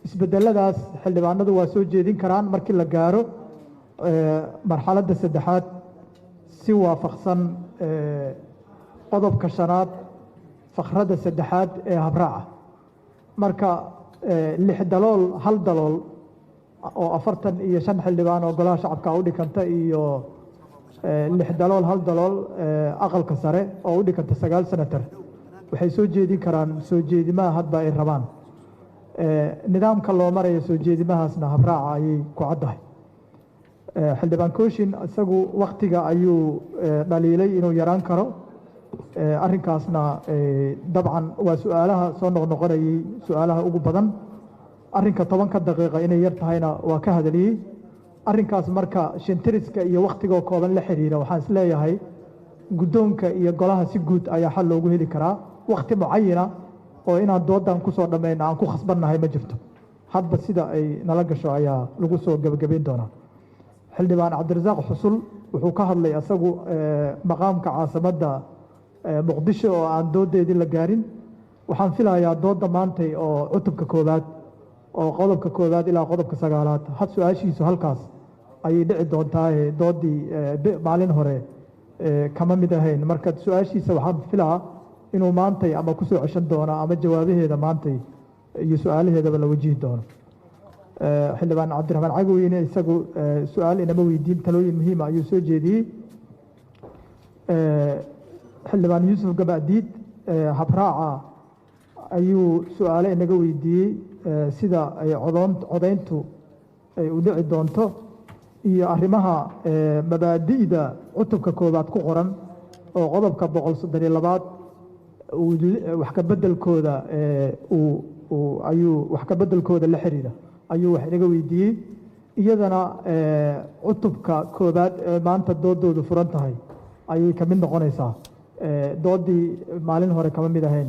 isbedeladaas xildhibaanadu waa soo jeedin karaan markii la gaaro marxaladda saddexaad si waafaqsan qodobka shanaad fakradda saddexaad ee habraaca marka 6 dalool 1 dalool oo 45 xildhibaan oo golaha shacabka u dhiganta iyo 6 dalool 1 dalool aqalka sare oo u dhiganta 9 senator waxay soo jeedin karaan soo jeedimaha hadba ay rabaan nidaamka loo marayo soo jeedimahaasna habraaca ayay ku caddahay xildhibaan kooshin isagu waqtiga ayuu dhaliilay inuu yaraan karo arrinkaasna dabcan waa su'aalaha soo noqnoqonayay su'aalaha ugu badan arrinka 10 daqiiqo inay yar tahayna waa ka hadaliyey arrinkaas marka shintiriska iyo waqtiga kooban la xiriira waxaan is leeyahay guddoonka iyo golaha si guud ayaa xal loogu heli karaa waqti mucayana oo inaan doodan ku soo dhameeyno aan ku khasbannahay ma jirto hadba sida ay nala gasho ayaa lagu soo gabagabeyn doonaa xildhibaan cabdirasaaq xusul wuxuu ka hadlay asagu maqaamka caasimadda muqdisho oo aan doodeedii la gaarin waxaan filayaa dooda maantay oo cutubka koowaad oo qodobka koowaad ilaa qodobka 9aad had su'aashiisu halkaas ayay dhici doontaa doodii maalin hore kama mid ahayn marka su'aashiisa waxaan filaa inuu maantay ama ku soo ceshan doono ama jawaabaheeda maantay iyo su'aalaheedaba la wajihi doono xildhibaan cabdiraxmaan cagoweyne isagu su'aal inama weydiin talooyin muhiim ah ayuu soo jeediyey xildhibaan yuusuf gabadiid habraaca ayuu su'aale inaga weydiiyey sida ay codayntu ay u dhici doonto iyo arrimaha mabaadi'da cutubka koowaad ku qoran oo qodobka 132 wax ka bedelkooda ayuu wax ka bedelkooda la xiriira ayuu wax inaga weydiiyey iyadana cutubka koowaad maanta doodoodu furan tahay ayay ka mid noqonaysaa doodii maalin hore kama mid ahayn